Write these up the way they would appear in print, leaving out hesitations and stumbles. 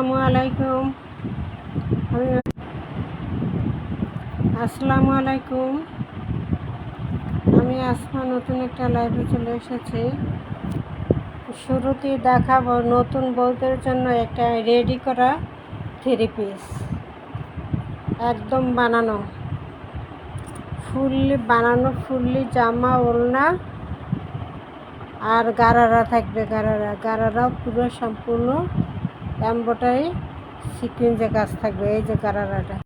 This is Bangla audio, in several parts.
আসসালামু আলাইকুম। আমি আসসালামু আলাইকুম। আমি আসমা নতুন একটা লাইভে চলে এসেছি। শুরুতেই দেখাবো নতুন বউদের জন্য একটা রেডি করা থ্রি পিস, একদম ফুললি জামা, ওড়না আর গারারা থাকবে। গারারাও পুরো সম্পূর্ণ এমব্রয়ডারি সিকুয়েন্সে কাজ থাকবে। এই যে গারারাটা,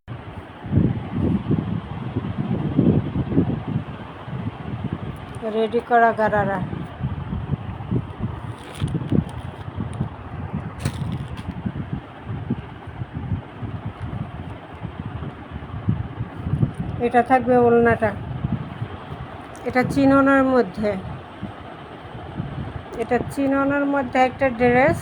রেডি করা গারারা। এটা থাকবে ওড়নাটা, এটা চিননের মধ্যে একটা ড্রেস।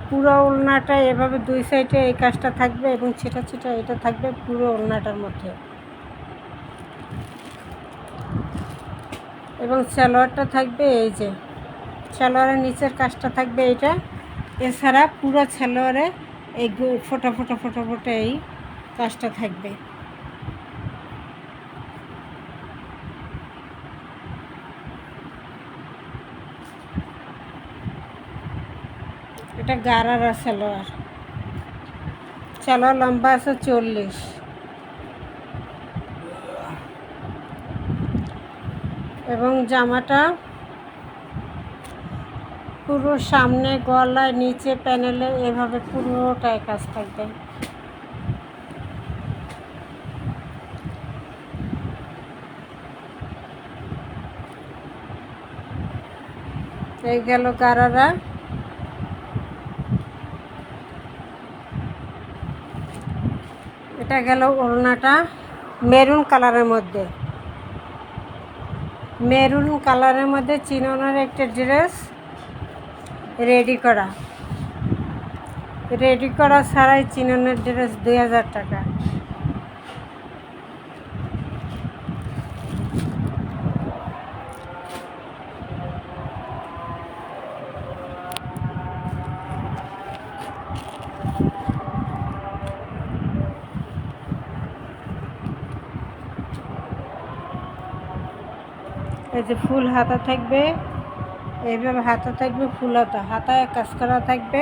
পুরো ওড়নাটা এভাবে দুই সাইডে এই কাজটা থাকবে এবং ছিটা এটা থাকবে পুরো ওড়নাটার মধ্যে। এবং সালোয়ারটা থাকবে এই যে, সালোয়ারের নিচের কাজটা থাকবে এটা। এছাড়া পুরো সালোয়ারে এই ফোটা এই কাজটা থাকবে। এটা গারারা সালোয়ার লম্বা আছে 40। এবং জামাটা পুরো সামনে, গলায়, নিচে প্যানেলে এভাবে পুরোটাই কাজ থাকবে। এই গেল গারারা। এটা গেল ওড়নাটা মেরুন কালারের মধ্যে চিননের একটা ড্রেস রেডি করা ছাড়াই চিননের ড্রেস 2000 টাকা। এই যে ফুল হাতা থাকবে, এইভাবে হাতা থাকবে, ফুল হাতায় কাজ করা থাকবে।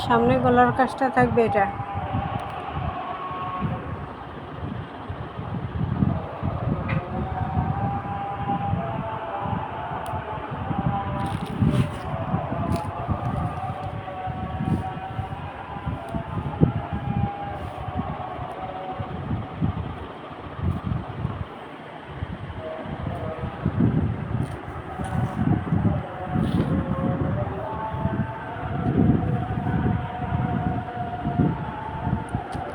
সামনে গলার কাজটা থাকবে এটা।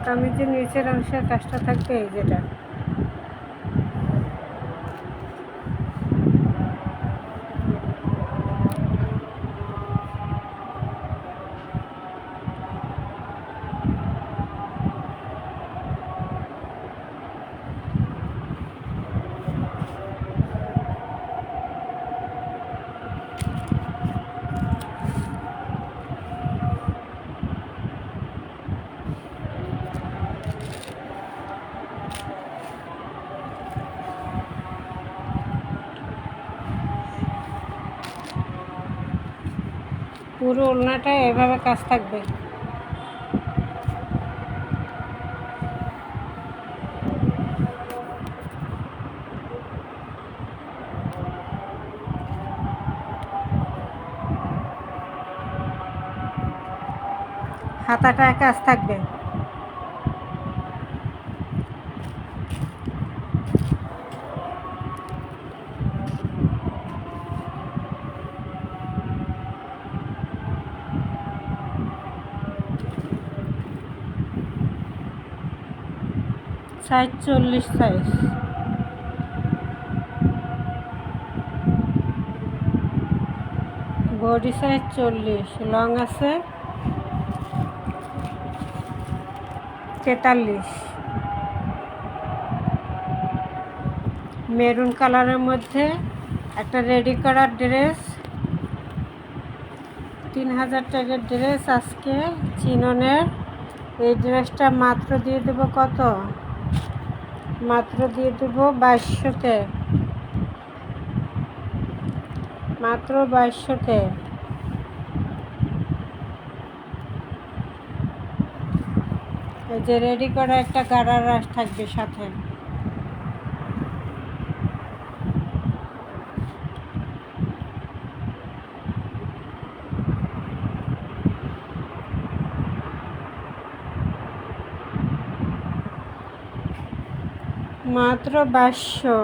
কামিজের নিচের অংশের কাজটা থাকবে এই যেটা। পুরো ওড়নাটা এভাবে কাজ থাকবে। হাতাটা কাজ থাকবে। Size 40 size. Body size 40, long আছে 43। মেরুন কালারের মধ্যে একটা রেডি করার ড্রেস, 3000 টাকার ড্রেস আজকে চিননের। এই ড্রেসটা মাত্র দিয়ে দেবো কত? মাত্র দিয়ে দেবো 2200-তে, মাত্র 2200-তে। এই যে রেডি করা একটা গাড়ার রাশ থাকবে সাথে। মাত্র 2200।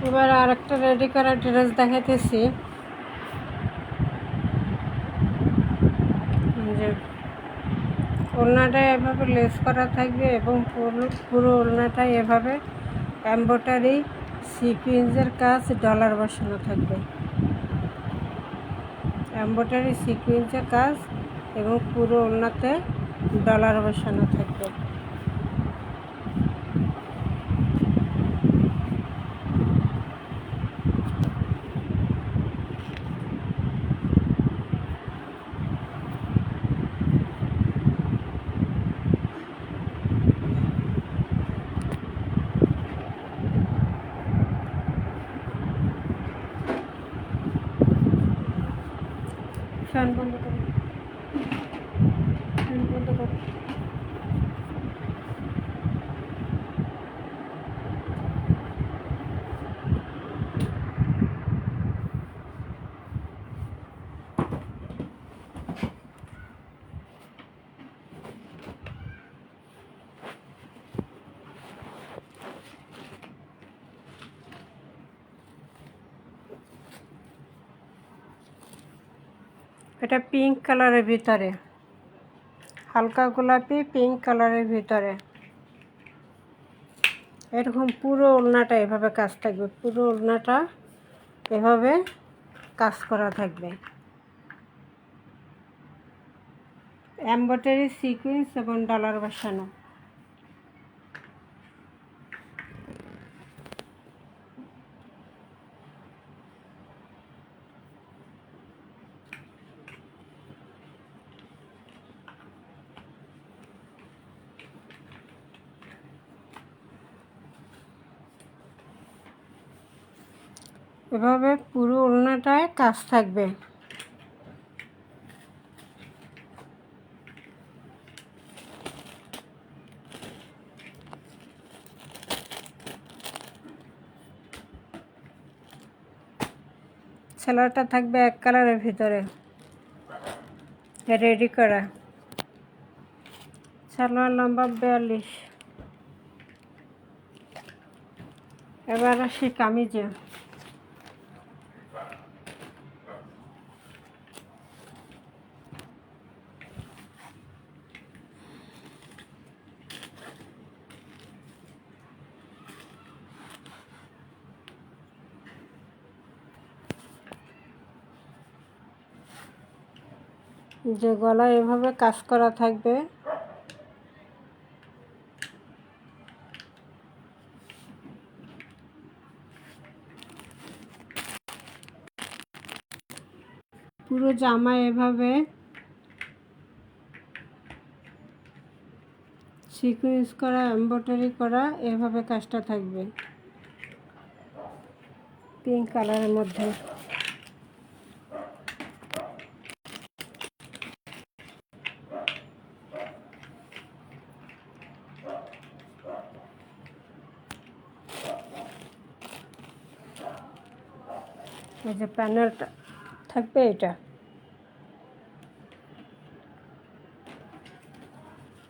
এবার আর একটা রেডি করা ড্রেস দেখাইতেছি। যে ওড়নাটা এভাবে লেস করা থাকবে এবং পুরো ওড়নাটাই এভাবে এমব্রয়ডারি সিকুয়েন্সের কাজ ডলার বসানো থাকবে। এমব্রয়ডারি সিকুয়েন্সের কাজ এবং পুরো ওড়নাতে ডলার বসানো থাকবে। ফ্যান বন্ধ করো, ফ্যান বন্ধ করো। এটা পিঙ্ক কালারের ভিতরে, হালকা গোলাপি পিঙ্ক কালারের ভিতরে। এরকম পুরো ওড়নাটা এভাবে কাজ থাকবে, পুরো ওড়নাটা এভাবে কাজ করা থাকবে, এমব্রয়ডারি সিকুয়েন্স এবং ডলার বসানো। এভাবে পুরো ওড়নাটায় কাজ থাকবে। সালোয়ারটা থাকবে এক কালারের ভিতরে রেডি করা। সালোয়ার লম্বা 42। এবার আসি কামিজে। যে গলায় এভাবে কাজ করা থাকবে, পুরো জামা এভাবে সিকুয়েন্স করা এমব্রয়ডারি করা এভাবে কাজটা থাকবে পিঙ্ক কালারের মধ্যে। এই যে প্যানেলটা থাকবে এটা।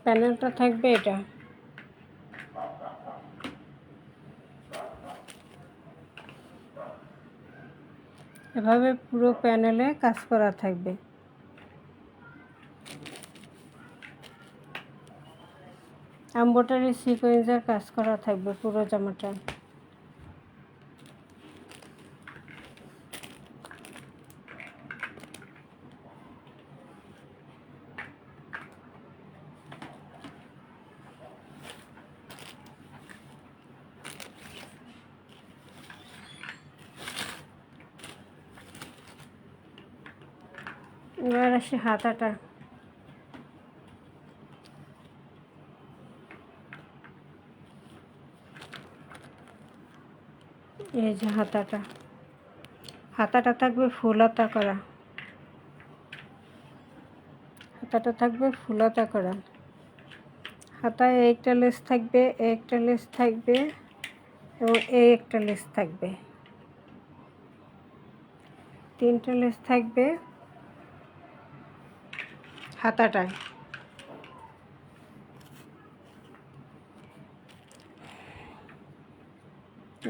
প্যানেলটা থাকবে এটা। এভাবে পুরো প্যানেলে কাজ করা থাকবে। এমব্রয়ডারি সিকোয়েন্সের কাজ করা থাকবে পুরো জামাটা। এবার আসি হাতাটা। এই যে হাতাটা থাকবে ফুল হাতা করা। হাতাটা থাকবে ফুল হাতা করা। হাতায় একটা লেস থাকবে, একটা লেস থাকবে এবং একটা লেস থাকবে, 3টে লেস থাকবে হাতাটায়।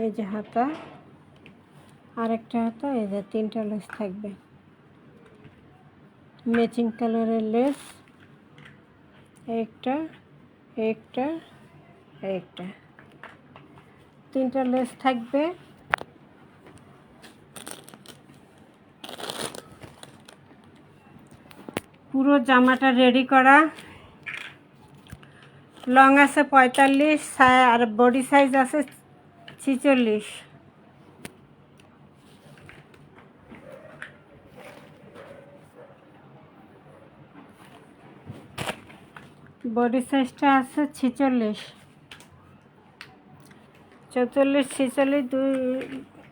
এই যে হাতা, আরেকটা হাতা, এই যে 3টে লেস থাকবে, ম্যাচিং কালারের লেস, একটা একটা একটা 3টে লেস থাকবে। পুরো জামাটা রেডি করা। লং আছে 45 আর বডি সাইজ আছে 46। বডি সাইজটা আছে 46, 44, 46 দুই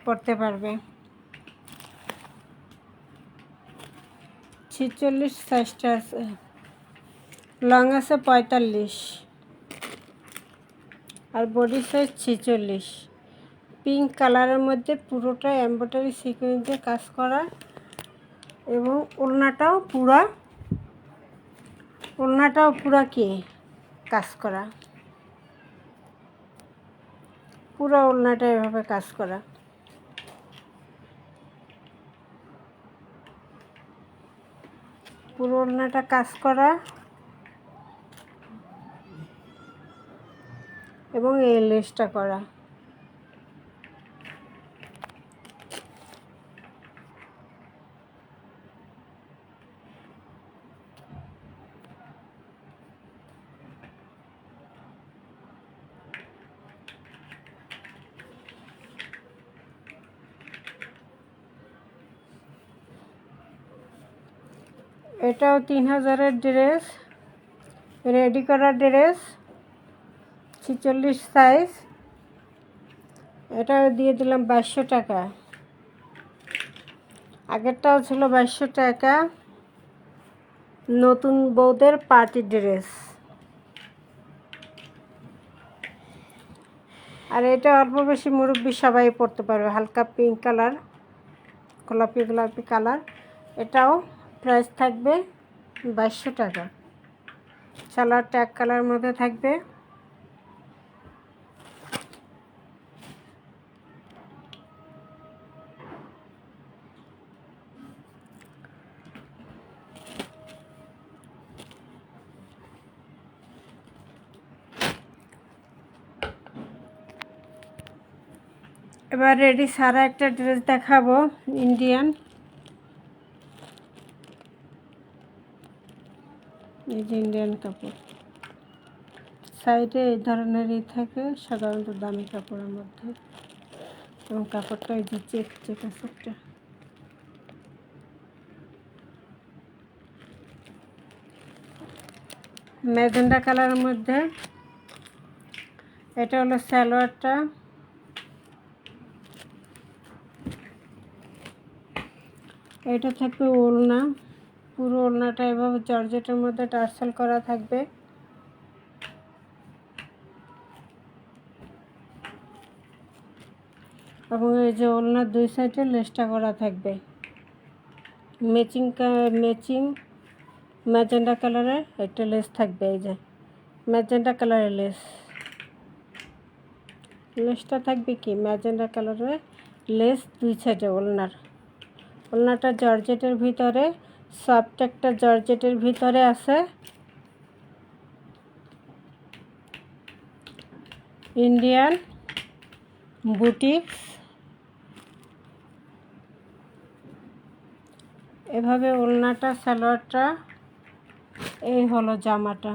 পড়তে পারবে। 46 সাইজটা আছে। লং আছে 45 আর বডি সাইজ 46। পিঙ্ক কালারের মধ্যে পুরোটা এমব্রয়ডারি সিকোয়েন্সে কাজ করা এবং ওড়নাটাও পুরা কি কাজ করা। পুরো ওড়নাটা এভাবে কাজ করা। পুরো ওড়নাটা কাজ করা এবং এই লেসটা করা। এটাও 3000-এর ড্রেস, রেডি করা ড্রেস, 46 সাইজ। এটাও দিয়ে দিলাম 2200 টাকা। আগেরটাও ছিল 2200 টাকা। নতুন বউদের পার্টি ড্রেস। আর এটা অল্প বেশি মুরব্বি সবাই পরতে পারবে। হালকা পিঙ্ক কালার, গোলাপি গোলাপি কালার। এটাও প্রাইস থাকবে 2200 টাকা। সালোয়ার ট্যাগ কালার মধ্যে থাকবে। এবার রেডি সারা একটা ড্রেস দেখাবো, ইন্ডিয়ান। এই যে ইন্ডিয়ান কাপড়, সাইডে এই ধরনেরই থাকে সাধারণত দামি কাপড়ের মধ্যে। এবং কাপড়টা এই যে চেক আছে একটা। ম্যাজেন্ডা কালারের মধ্যে। এটা হলো সালোয়ারটা। এটা থাকবে ওড়না। পুরো ওড়নাটা এভাবে জর্জেটের মধ্যে টার্সেল করা থাকবে। এবং এই যে ওড়নার দুই সাইডে লেসটা করা থাকবে ম্যাচিং ম্যাজেন্ডা কালারের একটা লেস থাকবে। এই যে ম্যাজেন্টা কালারের লেসটা থাকবে কি ম্যাজেন্টা কালারের লেস, 2 সাইডে ওলনাটা জর্জেটের ভিতরে, সফট একটা জর্জেটের ভিতরে আছে ইন্ডিয়ান বুটিক্স। এভাবে ওলনাটা, সালোয়ারটা, এই হলো জামাটা।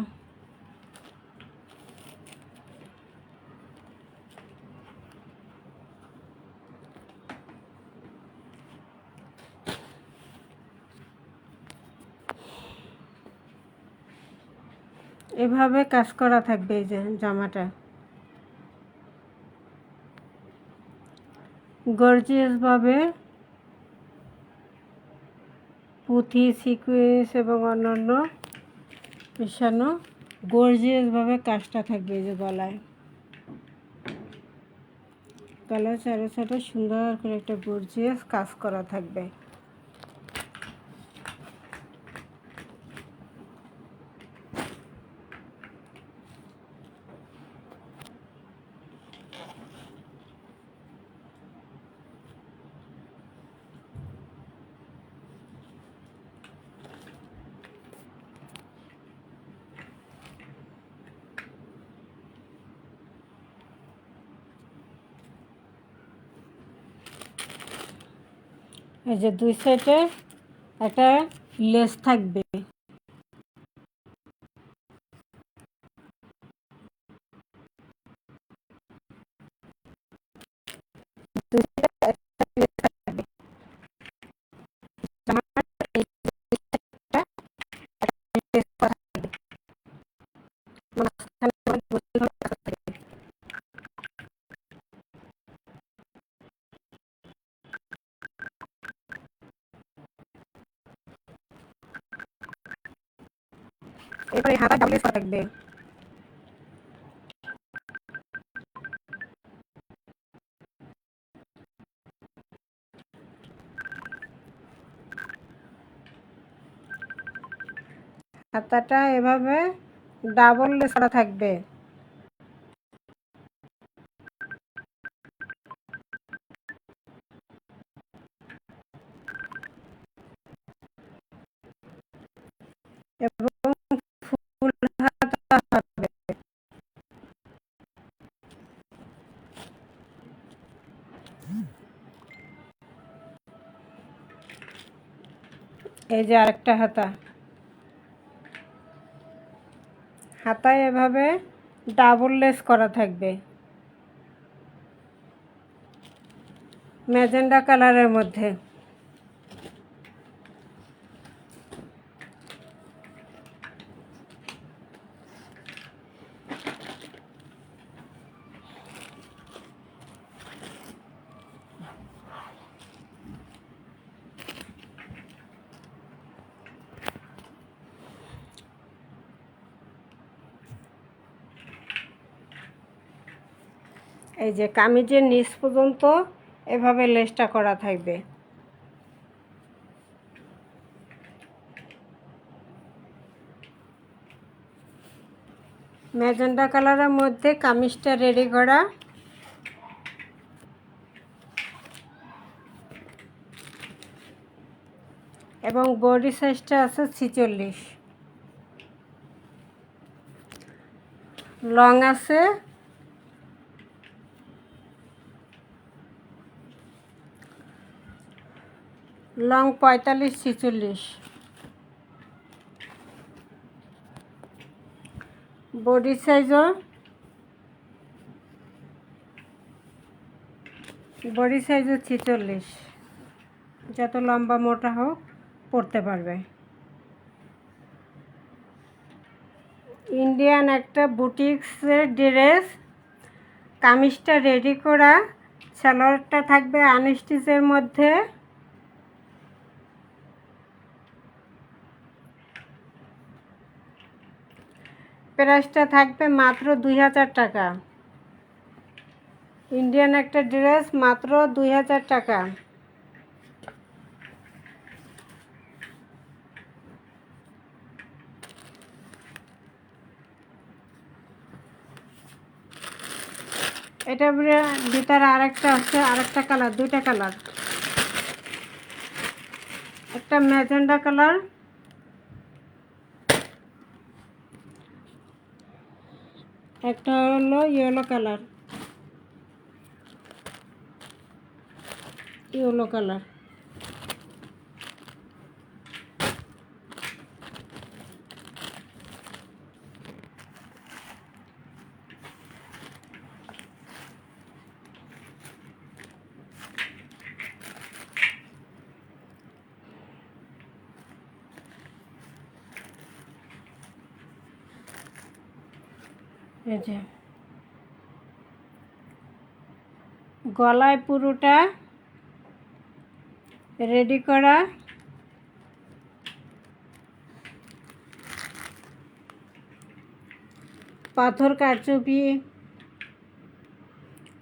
এভাবে কাজ করা থাকবে এই যে জামাটা, গর্জিয়াসভাবে পুঁথি, সিকুয়েন্স এবং অন্যান্য মিশানো গর্জিয়াসভাবে কাজটা থাকবে এই যে গলায় চারো সাইডে সুন্দর করে একটা গর্জিয়াস কাজ করা থাকবে। এই যে 2 সাইডে একটা লেস থাকবে, এরপরে হাতা ডাবল লেস করা থাকবে। হাতাটা এভাবে ডাবল লেস করা থাকবে। এবং ফুল হাতা হবে। এই যে আরেকটা হাতায় এভাবে ডাবল লেস করা থাকবে ম্যাজেন্ডা কালারের মধ্যে। এই যে কামিজের নিচ পর্যন্ত এভাবে লেসটা করা থাকবে। ম্যাজেন্ডা কালারের মধ্যে কামিজটা রেডি করা। এবং বডি সাইজটা আছে 46, লং আছে লং 45-46, বডি সাইজও 46, যত লম্বা মোটা হোক পরতে পারবে। ইন্ডিয়ান একটা বুটিক্সের ড্রেস, কামিজটা রেডি করা, সালোয়ারটা থাকবে আনস্টিচের মধ্যে। প্রাইসটা থাকবে মাত্র 2000 টাকা। ইন্ডিয়ান একটা ড্রেস মাত্র 2000 টাকা। এটার ভিতরে আরেকটা আছে, আরেকটা কালার, দুইটা কালার, একটা ম্যাজেন্ডা কালার, একটা হলো ইয়েলো কালার, ইয়েলো কালার। এই যে গলায় পুরোটা রেডি করা, পাথর কারচুপি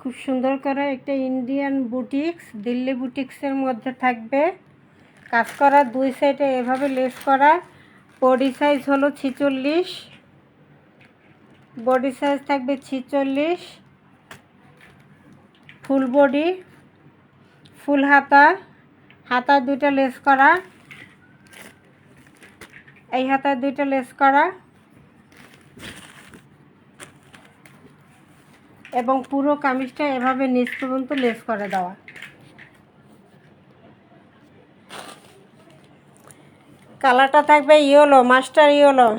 খুব সুন্দর করা, একটা ইন্ডিয়ান বুটিক্স, দিল্লি বুটিক্সের মধ্যে থাকবে, কাজ করা, দুই সাইডে এভাবে লেস করা। বডি সাইজ হলো 46, বডি সাইজ থাকবে 46, ফুল বডি, ফুল হাতা, হাতা দুইটা লেস করা, এই হাতা দুইটা লেস করা, এবং পুরো কামিজটা এভাবে নিচ পর্যন্ত লেস করে দেওয়া। কালারটা থাকবে ইয়েলো, মাস্টার ইয়েলো।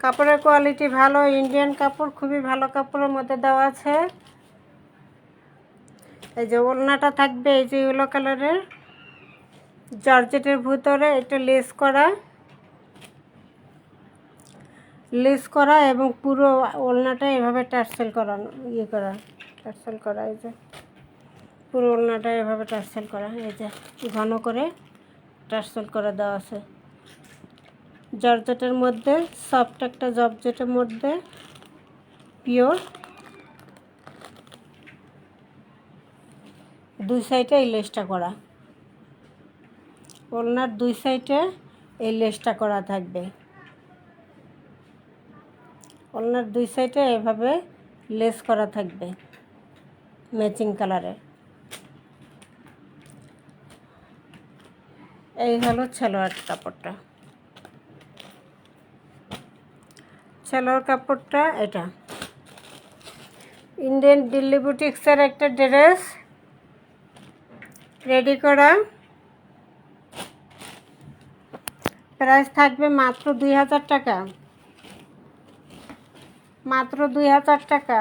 কাপড়ের কোয়ালিটি ভালো, ইন্ডিয়ান কাপড়, খুবই ভালো কাপড়ের মধ্যে দেওয়া আছে। এই যে ওড়নাটা থাকবে এই যে ইয়েলো কালারের জর্জেটের ভিতরে, এটা লেস করা, লেস করা, এবং পুরো ওড়নাটা এভাবে টার্সেল করানো, টার্সেল করা, এই যে পুরো ওড়নাটা এভাবে টার্সেল করা, এই যে ঘন করে টার্সেল করে দেওয়া আছে। জর্জেটের মধ্যে, সফট একটা জর্জেটের মধ্যে, পিওর। দুই সাইডে এই লেসটা করা, ওড়নার দুই সাইডে এই লেসটা করা থাকবে, ওড়নার দুই সাইডে এভাবে লেস করা থাকবে ম্যাচিং কালারের। এই হলো সালোয়ার কাপড়টা, সালোয়ার কাপড়টা এটা ইন্ডিয়ান দিল্লি বুটিক্সের একটা ড্রেস রেডি করা। প্রাইস থাকবে মাত্র 2000 টাকা, মাত্র 2000 টাকা।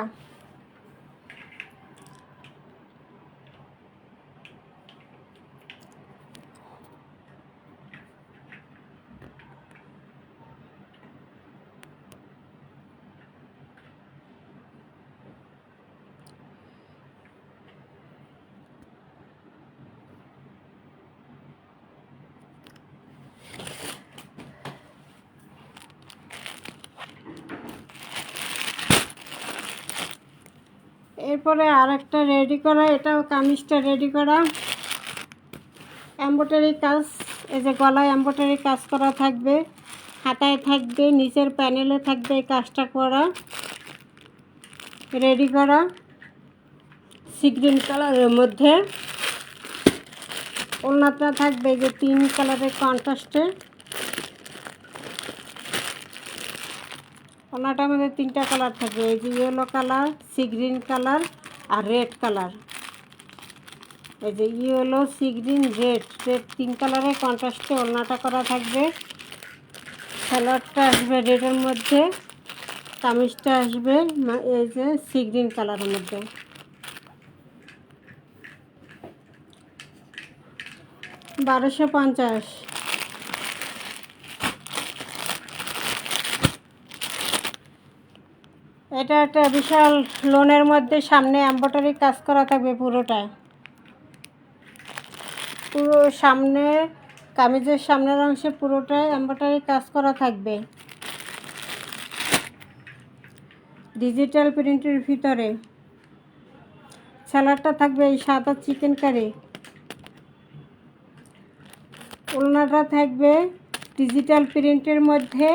এরপরে আরেকটা রেডি করা, এটাও কামিজটা রেডি করা, এমব্রয়ডারি কাজ, এই যে গলায় এমব্রয়ডারি কাজ করা থাকবে, হাতায় থাকবে, নিচের প্যানেলে থাকবে এই কাজটা করা, রেডি করা, সি গ্রিন কালারের মধ্যে। ওড়নাটা থাকবে যে 3 কালারের কন্ট্রাস্টে, ওড়নাটার মধ্যে 3টা কালার থাকবে, এই যে yellow colour, sea green colour, আর রেড কালার। এই যে ইয়েলো, সি গ্রিন, রেড, 3 কালারের কন্ট্রাস্টে ওড়নাটা করা থাকবে। সালোয়ারটা আসবে রেডের মধ্যে, কামিজটা আসবে এই যে সি গ্রিন কালারের মধ্যে। $1250। এটা একটা বিশাল লোনের মধ্যে সামনে এমব্রয়ডারি কাজ করা থাকবে পুরোটা, পুরো সামনে কামিজের সামনের অংশে পুরোটাই এমব্রয়ডারি কাজ করা থাকবে, ডিজিটাল প্রিন্টের ভিতরে। সালোয়ারটা থাকবে এই সাদা চিকেন কারি, ওড়নাটা থাকবে ডিজিটাল প্রিন্টের মধ্যে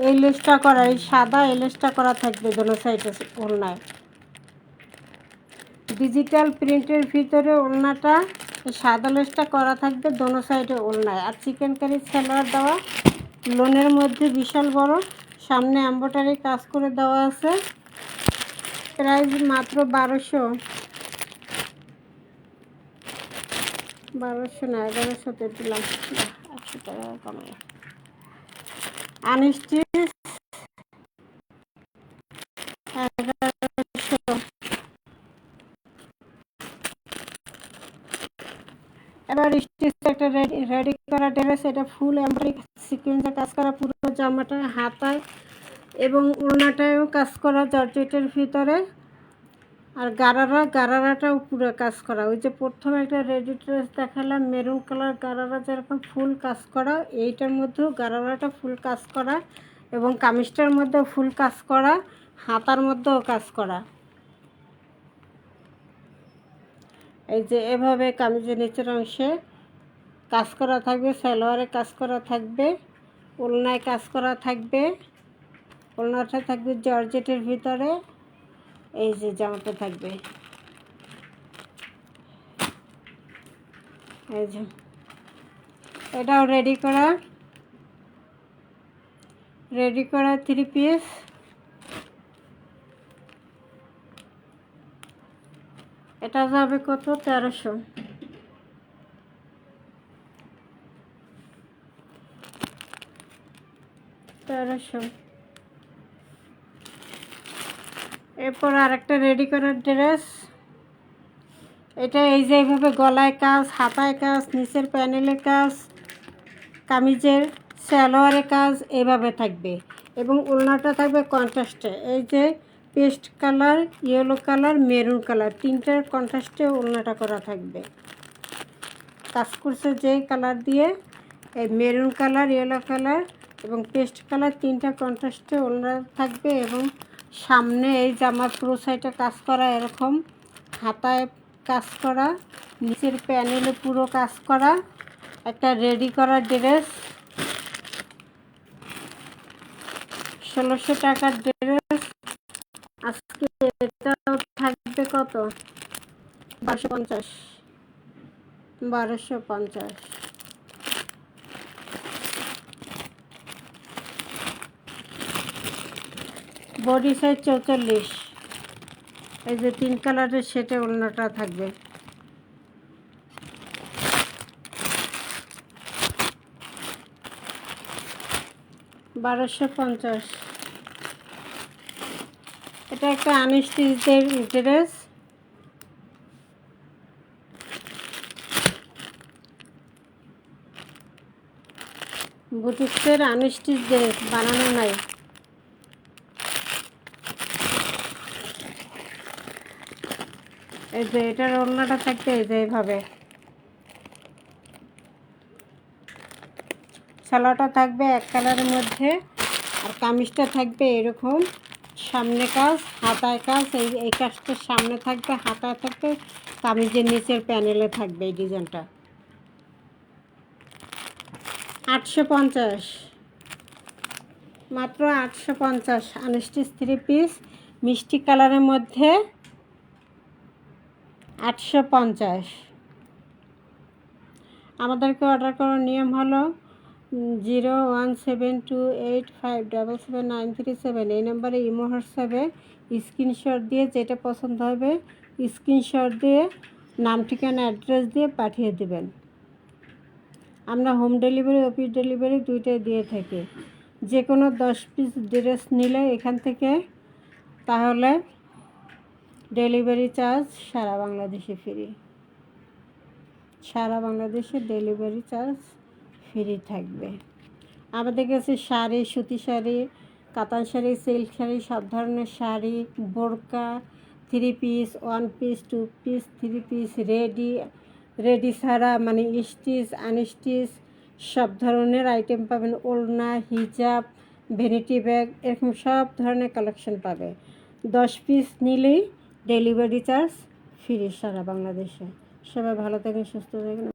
এই লেসটা করা, এই সাদা এই লেসটা করা থাকবে দোনো সাইডে ওড়নায়। ডিজিটাল প্রিন্টের ভিতরে ওড়নাটা সাদা লেসটা করা থাকবে দোনো সাইডে ওড়নায়। আর চিকেন কারি সালোয়ার দেওয়া, লোনের মধ্যে বিশাল বড়, সামনে এমব্রয়ডারি কাজ করে দেওয়া আছে। প্রাইস মাত্র 1200 না 1100-তে দিলাম, 100 টাকা কমে। আনস্টিচ 1100। এবার স্টিচ একটা রেডি করা ড্রেস, এটা ফুল এমব্রয়ডারি সিকোয়েন্সে কাজ করা, পুরো জামাটা হাতায় এবং ওড়নাটায়ও কাজ করা জর্জেটের ভিতরে। আর গারারাটাও পুরো কাজ করা। ওই যে প্রথমে একটা রেডি ড্রেস দেখালাম মেরুন কালার গারারা যেরকম ফুল কাজ করা, এইটার মধ্যেও গারারাটা ফুল কাজ করা এবং কামিজটার মধ্যেও ফুল কাজ করা, হাতার মধ্যেও কাজ করা। এই যে এভাবে কামিজের নিচের অংশে কাজ করা থাকবে, সালোয়ারে কাজ করা থাকবে, ওড়নায় কাজ করা থাকবে। ওড়নাটা থাকবে জর্জেটের ভিতরে। এই যে জামাটা থাকবে, এই যে এটাও রেডি করা 3 পিস। এটা যাবে কত? 1300। এরপর আরেকটা রেডি করার ড্রেস, এটা এই যে এইভাবে গলায় কাজ, হাতায় কাজ, নিচের প্যানেলে কাজ, কামিজের সালোয়ারে কাজ এভাবে থাকবে এবং ওড়নাটা থাকবে কন্ট্রাস্টে। এই যে paste colour, yellow colour, maroon colour, তিনটার কন্ট্রাস্টে ওড়নাটা করা থাকবে। কাজ করছে যে কালার দিয়ে, এই মেরুন কালার, ইয়েলো কালার এবং পেস্ট কালার, তিনটা কন্ট্রাস্টে ওড়না থাকবে। এবং সামনে এই জামার পুরো সাইডে কাজ করা, এরকম হাতায় কাজ করা, নিচের প্যানেলে পুরো কাজ করা একটা রেডি করা ড্রেস। 1600 টাকার ড্রেস। আজকে এটাও থাকবে কত? 1250। Body size 44। এই যে 3 কালারের সেটে ওড়নাটা থাকবে। 1250। এটা একটা আনস্টিচড ড্রেস। বুটিক্সের আনস্টিচ ড্রেস, বানানো নাই। এই যে এটার ওড়নাটা থাকবে এই যে এইভাবে, সালোয়ারটা থাকবে এক কালারের মধ্যে আর কামিজটা থাকবে এরকম, সামনে কাজ, হাতায় কাজ। এই কাজটা সামনে থাকবে, হাতায় থাকবে, কামিজের নিচের প্যানেলে থাকবে এই ডিজাইনটা। 850, মাত্র 850। আনস্টিচ 3 পিস মিষ্টি কালারের মধ্যে 850। আমাদেরকে অর্ডার করার নিয়ম হলো 017285777937, এই নাম্বারে ইমো হোয়াটসঅ্যাপে স্ক্রিনশট দিয়ে যেটা পছন্দ হবে স্ক্রিনশট দিয়ে নাম ঠিকানা অ্যাড্রেস দিয়ে পাঠিয়ে দেবেন। আমরা হোম ডেলিভারি, অফিস ডেলিভারি দুইটাই দিয়ে থাকি। যে কোনো 10 পিস ড্রেস নিলে এখান থেকে তাহলে ডেলিভারি চার্জ সারা বাংলাদেশে ফ্রি। সারা বাংলাদেশে ডেলিভারি চার্জ ফ্রি থাকবে। আমাদের কাছে শাড়ি, সুতি শাড়ি, কাতান শাড়ি, সিল্ক শাড়ি, সব ধরনের শাড়ি, বোরকা, 3 piece, 1 piece, 2 piece, 3 piece, ready ছাড়া মানে স্টিচ, আনস্টিচ সব ধরনের আইটেম পাবেন। ওড়না, হিজাব, ভ্যানিটি ব্যাগ এরকম সব ধরনের কালেকশন পাবে। 10 পিস নিলেই ডেলিভারি চার্জ ফ্রি সারা বাংলাদেশে। সবাই ভালো থাকেন, সুস্থ থাকেন।